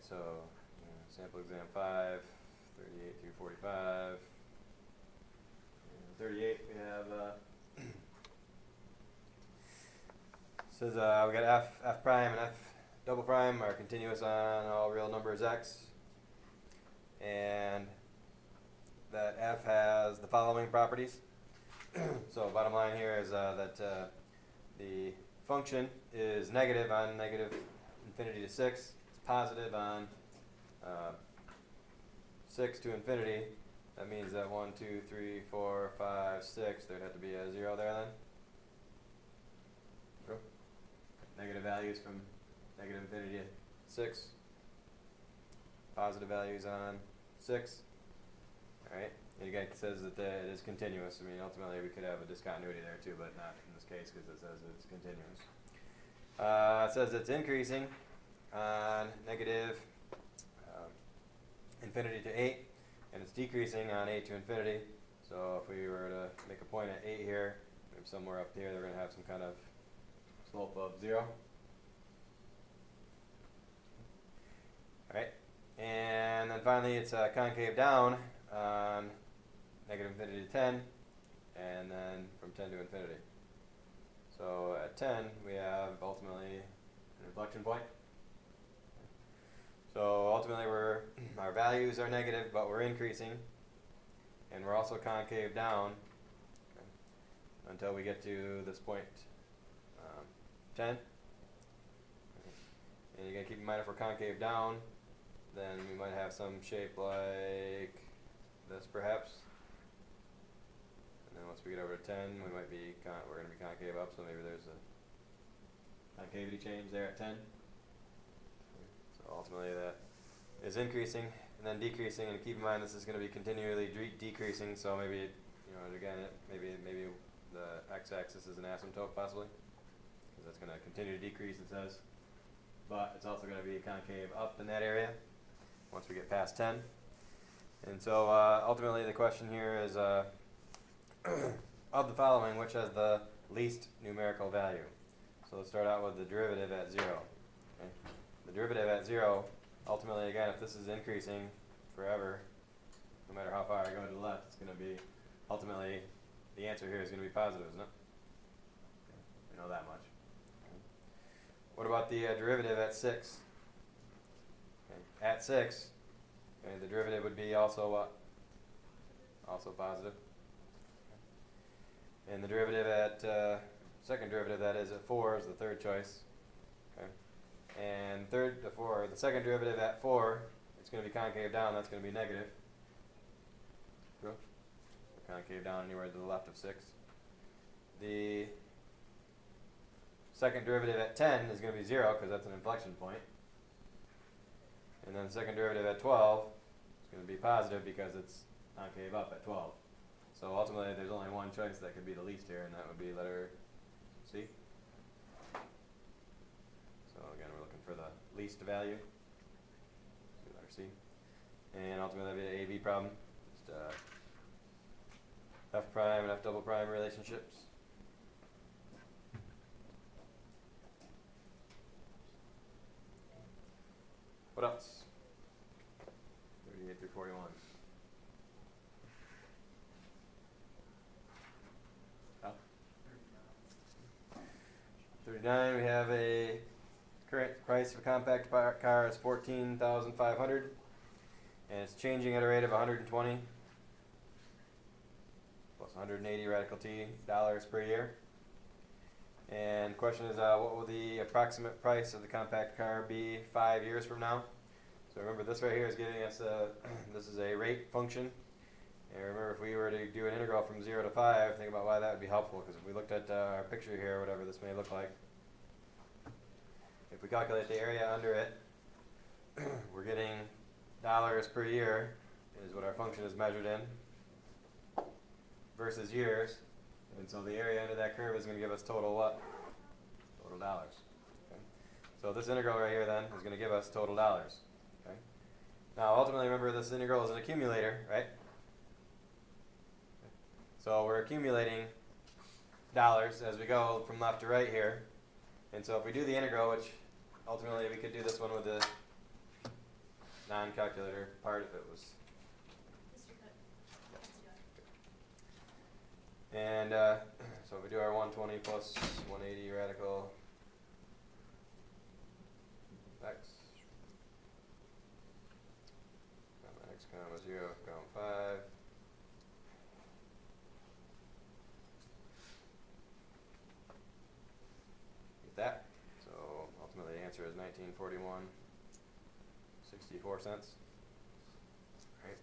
so sample exam 5, 38 through 45. 38, we have says we got f prime and f double prime are continuous on all real numbers x, and that f has the following properties. So bottom line here is that the function is negative on negative infinity to 6. It's positive on 6 to infinity. That means that 1, 2, 3, 4, 5, 6, there'd have to be a 0 there then. True. Negative values from negative infinity to 6. Positive values on 6. Alright. And again, it says that it is continuous. I mean, ultimately we could have a discontinuity there too, but not in this case because it says it's continuous. It says it's increasing on negative infinity to 8, and it's decreasing on 8 to infinity. So if we were to make a point at 8 here, maybe somewhere up here, they're going to have some kind of slope of 0. Alright, and then finally it's concave down on negative infinity to 10, and then from 10 to infinity. So at 10 we have ultimately an inflection point. So ultimately our values are negative, but we're increasing, and we're also concave down until we get to this point 10. And you gotta keep in mind, if we're concave down, then we might have some shape like this perhaps. And then once we get over to 10, we're going to be concave up, so maybe there's a concavity change there at 10. So ultimately that is increasing and then decreasing, and keep in mind this is going to be continually decreasing, so maybe, again, maybe the x-axis is an asymptote possibly, because that's going to continue to decrease, it says. But it's also going to be concave up in that area once we get past 10. And so ultimately the question here is of the following, which has the least numerical value? So let's start out with the derivative at 0. Okay. The derivative at 0, ultimately, again, if this is increasing forever, no matter how far I go to the left, it's going to be, ultimately, the answer here is going to be positive, isn't it? Okay. We know that much. Okay. What about the derivative at 6? Okay. At 6, okay, the derivative would be also what? Also positive. Okay. And the derivative at, second derivative that is at 4 is the third choice. Okay. And the second derivative at 4, it's going to be concave down, that's going to be negative. True? Concave down anywhere to the left of 6. The second derivative at 10 is going to be 0 because that's an inflection point. And then the second derivative at 12 is going to be positive because it's concave up at 12. So ultimately there's only one choice that could be the least here, and that would be letter C. So again, we're looking for the least value. So letter C. And ultimately that would be an AV problem. Just F prime and F double prime relationships. What else? 38 through 41. 39, we have a current price of a compact car is $14,500, and it's changing at a rate of 120 plus 180 radical T dollars per year. And the question is, what will the approximate price of the compact car be 5 years from now? So remember, this right here is giving us this is a rate function. And remember, if we were to do an integral from 0 to 5, think about why that would be helpful, because if we looked at our picture here, whatever this may look like, if we calculate the area under it, we're getting dollars per year is what our function is measured in, versus years. And so the area under that curve is going to give us total what? Total dollars. Okay. So this integral right here then is going to give us total dollars. Okay. Now ultimately, remember, this integral is an accumulator, right? So we're accumulating dollars as we go from left to right here. And so if we do the integral, which ultimately we could do this one with the non-calculator part if it was. Mr. Cook. Let's do it. And so if we do our 120 plus 180 radical x, comma x comma 0 comma 5. Get that. So ultimately the answer is 1941.64 cents. Right.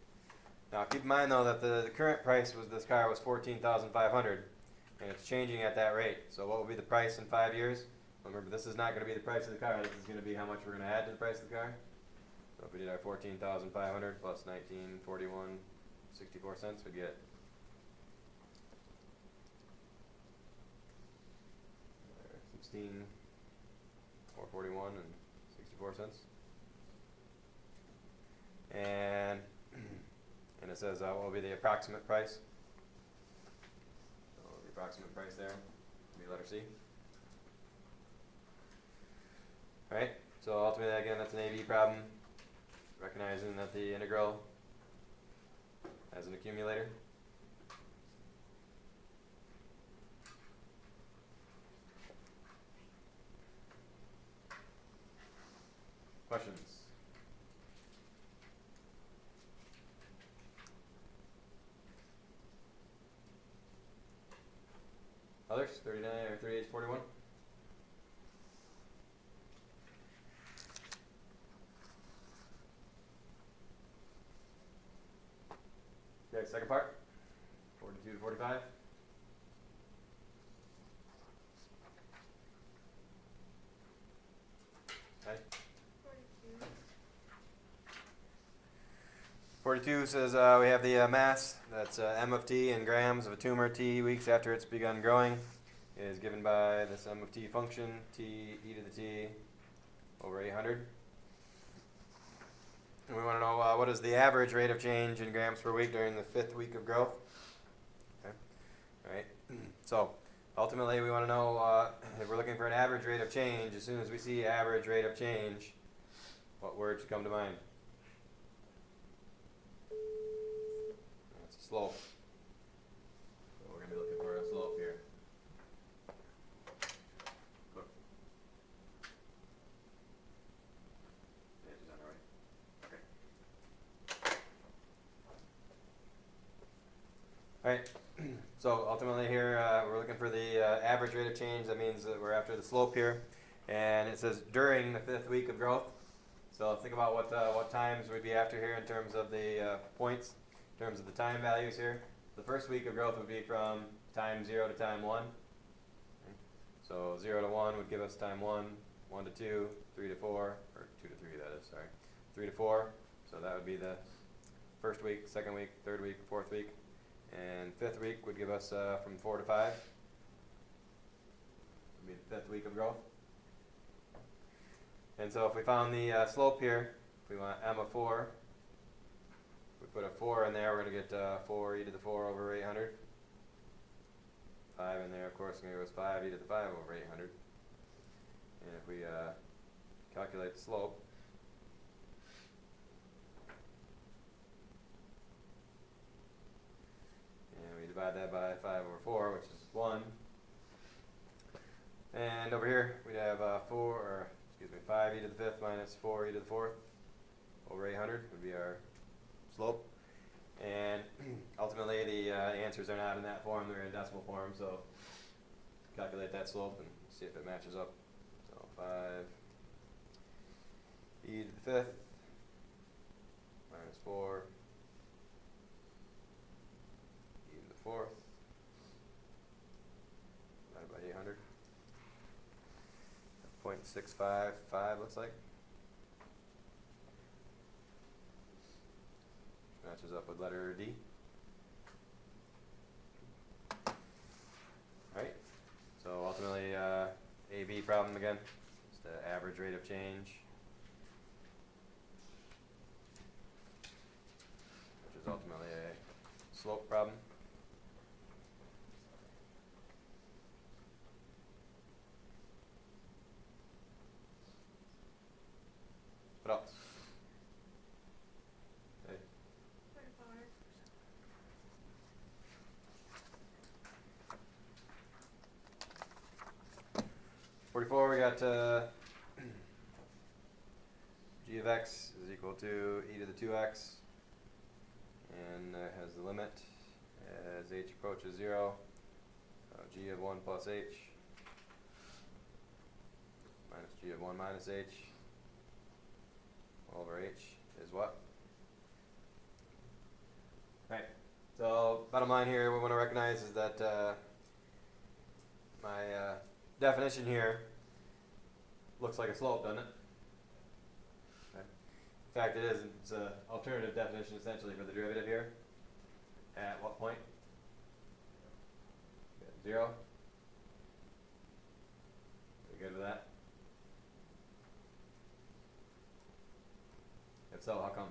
Now keep in mind though that the current price was this car was 14,500 and it's changing at that rate. So what will be the price in 5 years? Remember, this is not going to be the price of the car. This is going to be how much we're going to add to the price of the car. So if we did our 14,500 plus 1941.64 cents, we'd get 16,441.64 cents. And it says what will be the approximate price. So the approximate price there will be letter C. Right, so ultimately again that's an AB problem, recognizing that the integral has an accumulator. Questions? Others? 39 or 38 41? Okay, second part, 42 to 45. Okay. 42 says we have the mass, that's m of t in grams of a tumor t weeks after it's begun growing, is given by this m of t function, t e to the t over 800. And we want to know what is the average rate of change in grams per week during the 5th week of growth. Okay. All right. So ultimately we want to know if we're looking for an average rate of change, as soon as we see average rate of change, what word should come to mind? That's a slope. So we're going to be looking for a slope here. Look. The edge is on the right. Alright, so ultimately here we're looking for the average rate of change. That means that we're after the slope here. And it says during the 5th week of growth. So think about what times we'd be after here in terms of the points, in terms of the time values here. The first week of growth would be from time 0 to time 1. Okay. So 0 to 1 would give us time 1, 1 to 2, 3 to 4, or 2 to 3 that is, sorry. 3 to 4, so that would be the first week, second week, third week, fourth week. And 5th week would give us from 4 to 5. Would be the 5th week of growth. And so if we found the slope here, if we want m of 4, we put a 4 in there, we're going to get 4 e to the 4 over 800. 5 in there, of course, going to give us 5 e to the 5 over 800. And if we calculate the slope, and we divide that by 5 over 4, which is 1. And over here, we'd have 5 e to the 5th minus 4 e to the 4th over 800 would be our slope. And ultimately, the answers are not in that form, they're in decimal form, so calculate that slope and see if it matches up. So 5 e to the 5th minus 4 e to the 4th divided by 800. 0.655 looks like. Matches up with letter D. Alright, so ultimately AB problem again, it's the average rate of change, which is ultimately a slope problem. What else? got g of x is equal to e to the 2x, and that has the limit as h approaches 0, g of 1 plus h minus g of 1 minus h all over h is what? Right. So bottom line here, we want to recognize is that my definition here looks like a slope, doesn't it? Okay. In fact, it is. It's an alternative definition essentially for the derivative here. At what point? 0. We good with that? If so, how come?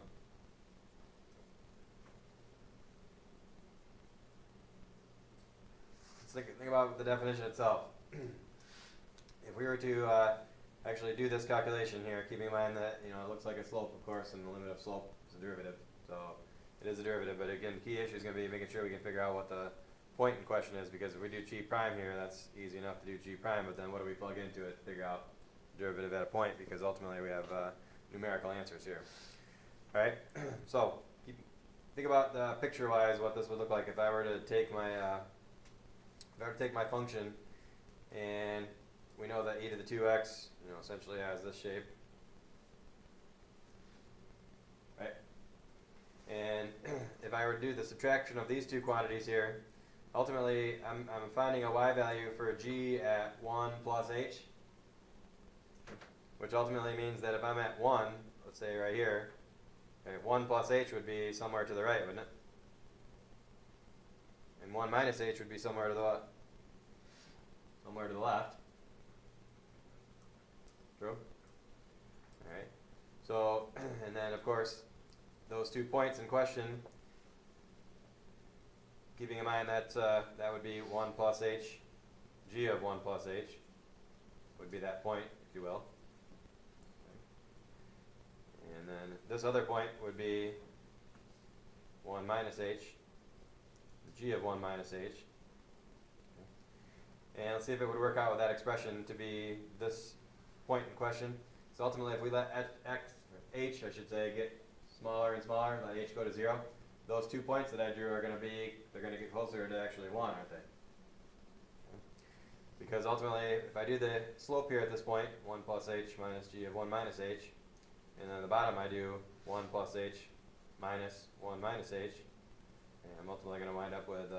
Let's think about the definition itself. If we were to actually do this calculation here, keeping in mind that it looks like a slope, of course, and the limit of slope is a derivative. So it is a derivative, but again, the key issue is going to be making sure we can figure out what the point in question is, because if we do g prime here, that's easy enough to do g prime, but then what do we plug into it to figure out the derivative at a point, because ultimately we have numerical answers here. Alright, so think about picture-wise what this would look like if I were to take my function, and we know that e to the 2x essentially has this shape, right? And if I were to do the subtraction of these two quantities here, ultimately I'm finding a y value for g at 1 plus h, which ultimately means that if I'm at 1, let's say right here, okay, 1 plus h would be somewhere to the right, wouldn't it? And 1 minus h would be somewhere to the what? Somewhere to the left. True? Alright. So, and then of course, those 2 points in question, keeping in mind that that would be 1 plus h, g of 1 plus h, would be that point, if you will. And then this other point would be 1 minus h, g of 1 minus h. And let's see if it would work out with that expression to be this point in question. So ultimately, if we let h, I should say, get smaller and smaller, let h go to 0, those 2 points that I drew are going to they're going to get closer to actually 1, aren't they? Because ultimately, if I do the slope here at this point, 1 plus h minus g of 1 minus h, and then at the bottom I do 1 plus h minus 1 minus h, and I'm ultimately going to wind up with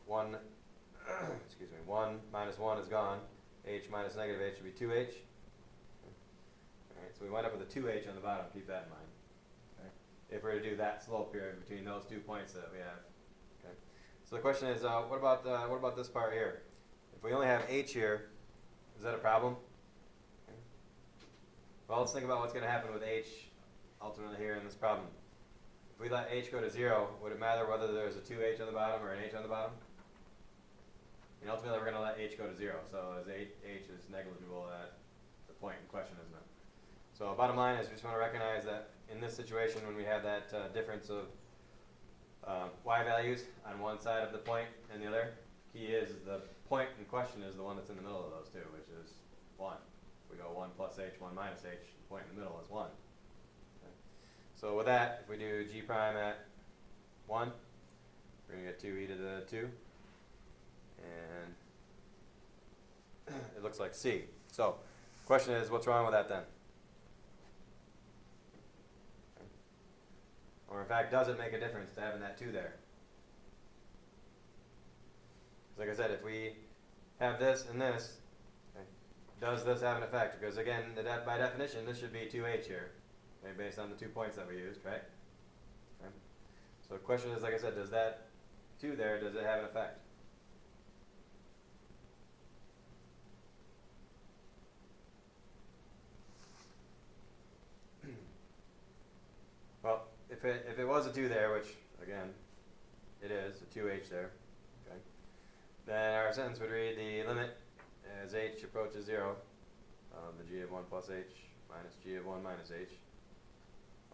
1 excuse me, 1 minus 1 is gone, h minus negative h would be 2h. Alright, so we wind up with a 2h on the bottom, keep that in mind. Okay. If we're to do that slope here between those 2 points that we have. Okay. So the question is, what about this part here? If we only have h here, is that a problem? Okay. Well, let's think about what's going to happen with h ultimately here in this problem. If we let h go to 0, would it matter whether there's a 2h on the bottom or an h on the bottom? And ultimately we're going to let h go to 0, so as h is negligible at the point in question, isn't it? So bottom line is we just want to recognize that in this situation when we have that difference of y values on one side of the point and the other, key is the point in question is the one that's in the middle of those two, which is 1. We go 1 plus h, 1 minus h, the point in the middle is 1. Okay. So with that, if we do g prime at 1, we're going to get 2e to the 2. And it looks like C. So, question is, what's wrong with that then? Okay. Or in fact, does it make a difference to having that 2 there? Like I said, if we have this and this, okay, does this have an effect? Because again, by definition, this should be 2h here, okay, based on the 2 points that we used, right? Okay. So the question is, like I said, does that 2 there, does it have an effect? Well, if it was a 2 there, which again it is, a 2h there, okay, then our sentence would read the limit as h approaches 0 of the g of 1 plus h minus g of 1 minus h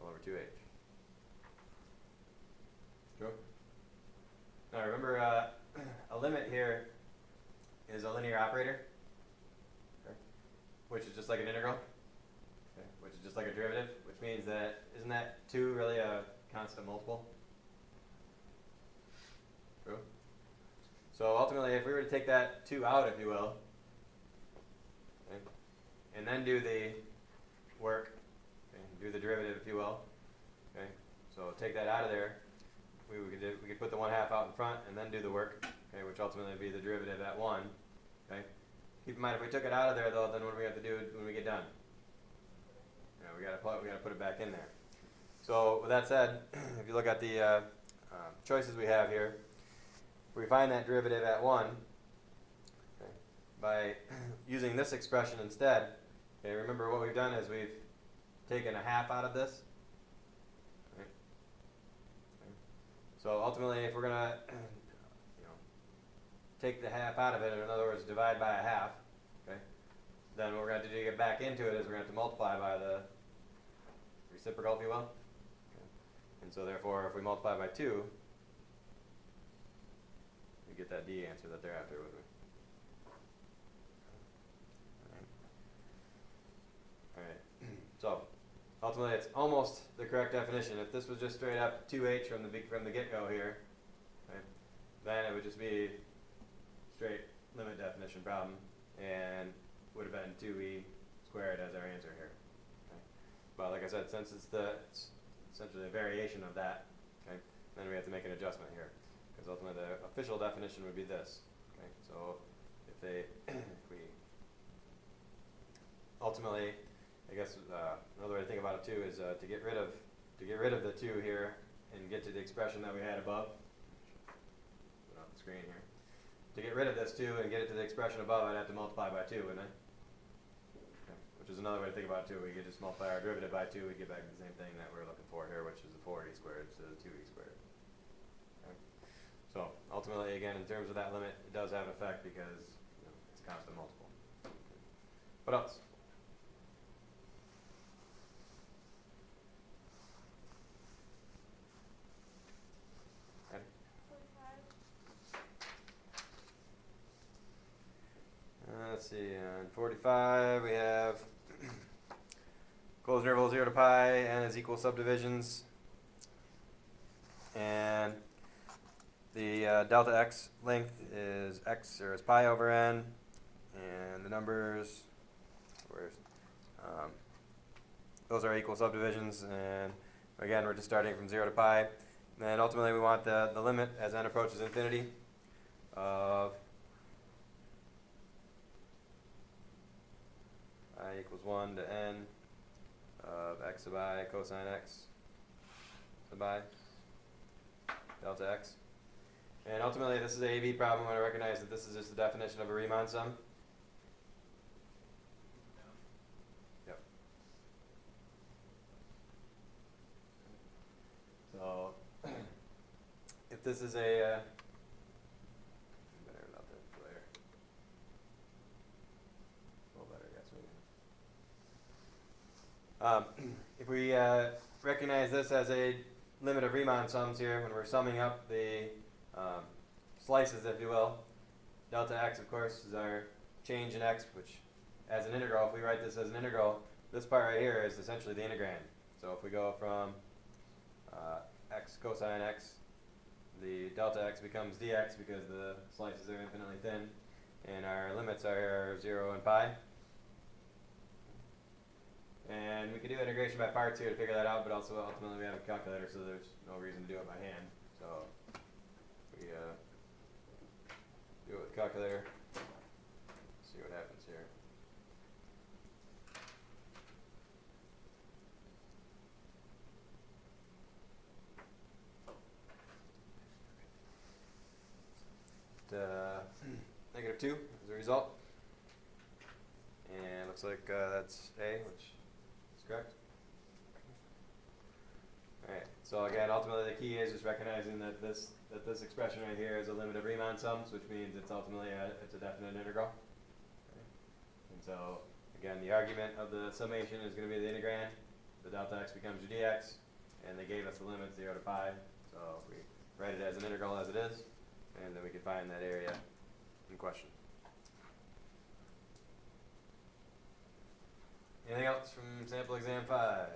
all over 2h. True? Now remember a limit here is a linear operator, okay, which is just like an integral, okay, which is just like a derivative, which means that, isn't that 2 really a constant multiple? True? So ultimately, if we were to take that 2 out, if you will, okay, and then do the work, okay, do the derivative, if you will, okay, so take that out of there, we could put the 1/2 out in front and then do the work, okay, which ultimately would be the derivative at 1, okay. Keep in mind, if we took it out of there though, then what do we have to do when we get done? You know, we gotta put it back in there. So with that said, if you look at the choices we have here, if we find that derivative at 1, okay, by using this expression instead, okay, remember what we've done is we've taken 1/2 out of this. Okay. Okay. So ultimately, if we're gonna take the 1/2 out of it, or in other words, divide by 1/2, okay, then what we're going to do to get back into it is we're going to have to multiply by the reciprocal, if you will. Okay. And so therefore, if we multiply by 2, we get that D answer that they're after, wouldn't we? Alright, so ultimately it's almost the correct definition. If this was just straight up 2h from the get-go here, okay, then it would just be straight limit definition problem, and would have been 2e squared as our answer here. Okay. But like I said, since it's essentially a variation of that, okay, then we have to make an adjustment here, because ultimately the official definition would be this. Okay, so if we ultimately, I guess another way to think about it too is to get rid of the 2 here and get to the expression that we had above. Put it on the screen here. To get rid of this 2 and get it to the expression above, I'd have to multiply by 2, wouldn't I? Okay. Which is another way to think about it too. We could just multiply our derivative by 2, we get back to the same thing that we're looking for here, which is the 4e squared instead of 2e squared. Okay. So ultimately, again, in terms of that limit, it does have an effect because it's a constant multiple. What else? Okay. 45. Let's see, on 45 we have closed interval 0 to pi, n is equal subdivisions, and the delta x length is x, or is pi over n, and the numbers, those are equal subdivisions, and again we're just starting from 0 to pi, and then ultimately we want the limit as n approaches infinity of I equals 1 to n of x sub I cosine x sub I delta x. And ultimately this is a AB problem. I recognize that this is just the definition of a Riemann sum. Yep. So if this is a better about that later. A little better, yes, maybe. If we recognize this as a limit of Riemann sums here, when we're summing up the slices, if you will, delta x, of course, is our change in x, which as an integral, if we write this as an integral, this part right here is essentially the integrand. So if we go from x cosine x, the delta x becomes dx because the slices are infinitely thin, and our limits are 0 and pi. And we could do integration by parts here to figure that out, but also ultimately we have a calculator, so there's no reason to do it by hand. So we do it with the calculator. See what happens here. -2 as a result. And looks like that's A, which is correct. Alright, so again, ultimately the key is just recognizing that this expression right here is a limit of Riemann sums, which means it's ultimately it's a definite integral. Okay. And so again, the argument of the summation is going to be the integrand. The delta x becomes your dx, and they gave us the limit 0 to pi. So if we write it as an integral as it is, and then we can find that area in question. Anything else from sample exam 5?